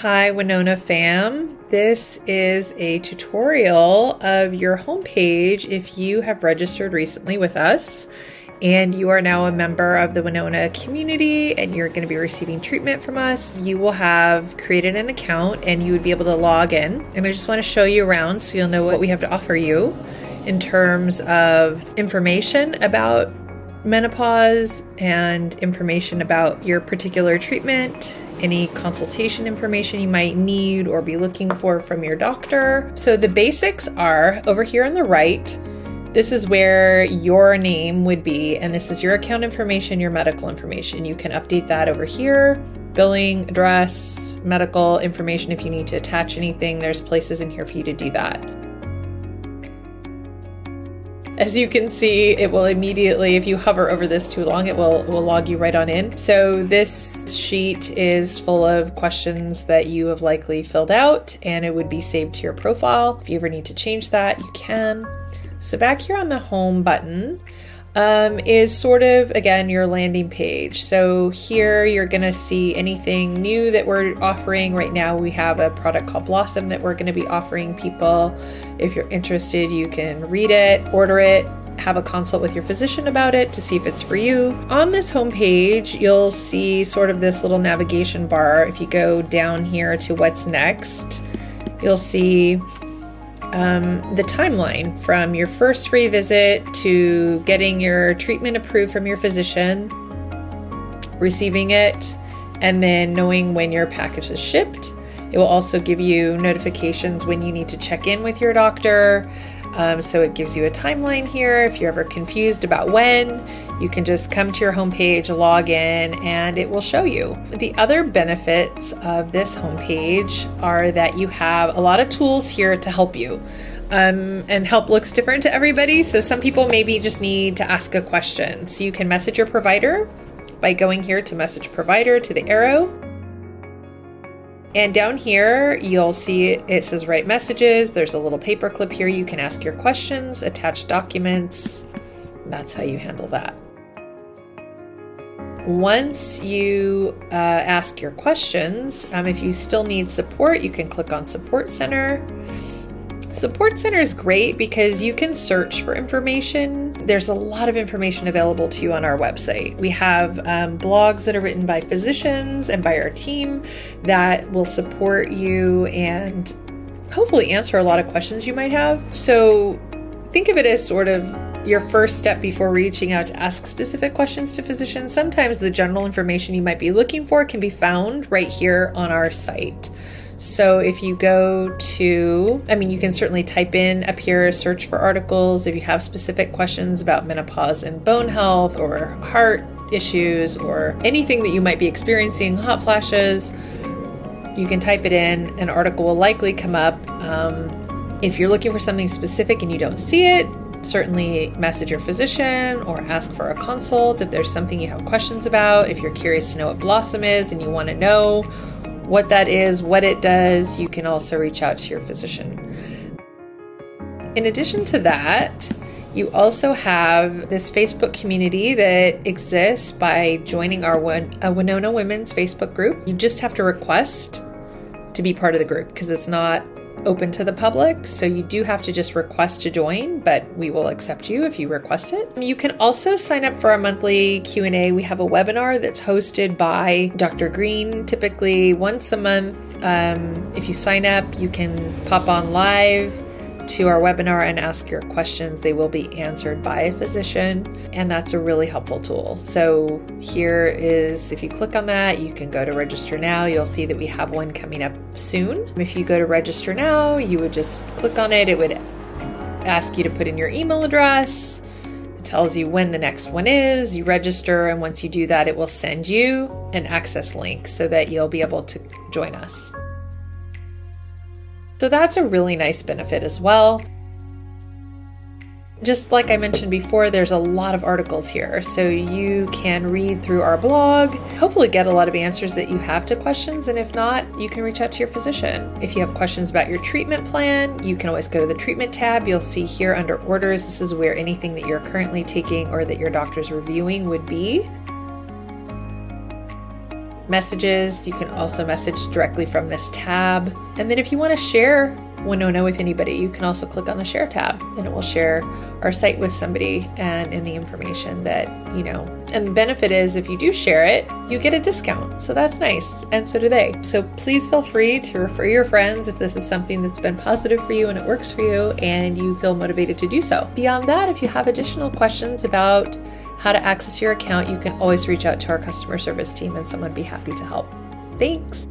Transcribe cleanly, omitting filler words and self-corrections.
Hi Winona fam, this is a tutorial of your homepage if you have registered recently with us and you are now a member of the Winona community and you're going to be receiving treatment from us. You will have created an account and you would be able to log in, and I just want to show you around so you'll know what we have to offer you in terms of information about menopause and information about your particular treatment, any consultation information you might need or be looking for from your doctor. So the basics are over here on the right. This is where your name would be, and this is your account information, your medical information. You can update that over here. Billing, address, medical information. If you need to attach anything, there's places in here for you to do that. As you can see, it will immediately, if you hover over this too long, it will log you right on in. So this sheet is full of questions that you have likely filled out, and it would be saved to your profile. If you ever need to change that, you can. So back here on the home button is sort of, again, your landing page. So here you're going to see anything new that we're offering. Right now we have a product called Blossom that we're going to be offering people. If you're interested, you can read it, order it, have a consult with your physician about it to see if it's for you. On this homepage, you'll see sort of this little navigation bar. If you go down here to what's next, you'll see the timeline from your first free visit to getting your treatment approved from your physician, receiving it, and then knowing when your package is shipped. It will also give you notifications when you need to check in with your doctor. So it gives you a timeline here. If you're ever confused about when, you can just come to your homepage, log in, and it will show you. The other benefits of this homepage are that you have a lot of tools here to help you. And help looks different to everybody. So some people maybe just need to ask a question. So you can message your provider by going here to message provider to the arrow. And down here, you'll see it says write messages. There's a little paper clip here. You can ask your questions, attach documents. That's how you handle that. Once you ask your questions, if you still need support, you can click on Support Center. Support Center is great because you can search for information. There's a lot of information available to you on our website. We have blogs that are written by physicians and by our team that will support you and hopefully answer a lot of questions you might have. So think of it as sort of your first step before reaching out to ask specific questions to physicians. Sometimes the general information you might be looking for can be found right here on our site. So if you go to, you can certainly type in up here, search for articles. If you have specific questions about menopause and bone health or heart issues or anything that you might be experiencing, hot flashes, you can type it in. An article will likely come up. If you're looking for something specific and you don't see it, certainly message your physician or ask for a consult if there's something you have questions about. If you're curious to know what Blossom is and you want to know what that is, what it does, you can also reach out to your physician. In addition to that, you also have this Facebook community that exists by joining our Winona Women's Facebook group. You just have to request to be part of the group because it's not open to the public. So you do have to just request to join, but we will accept you if you request it. You can also sign up for our monthly Q&A. We have a webinar that's hosted by Dr. Green, typically once a month. If you sign up, you can pop on live to our webinar and ask your questions. They will be answered by a physician, and that's a really helpful tool. So here is, if you click on that, you can go to register now. You'll see that we have one coming up soon. If you go to register now, you would just click on it. It would ask you to put in your email address. It tells you when the next one is. You register, and once you do that, it will send you an access link so that you'll be able to join us. So that's a really nice benefit as well. Just like I mentioned before, there's a lot of articles here, so you can read through our blog, hopefully get a lot of answers that you have to questions, and if not, you can reach out to your physician. If you have questions about your treatment plan, you can always go to the treatment tab. You'll see here under orders, this is where anything that you're currently taking or that your doctor's reviewing would be. messages, you can also message directly from this tab. And then if you want to share Winona with anybody, you can also click on the share tab and it will share our site with somebody and any information that, and the benefit is if you do share it, you get a discount. So that's nice. And so do they. So please feel free to refer your friends if this is something that's been positive for you and it works for you and you feel motivated to do so. Beyond that, if you have additional questions about how to access your account, you can always reach out to our customer service team and someone would be happy to help. Thanks.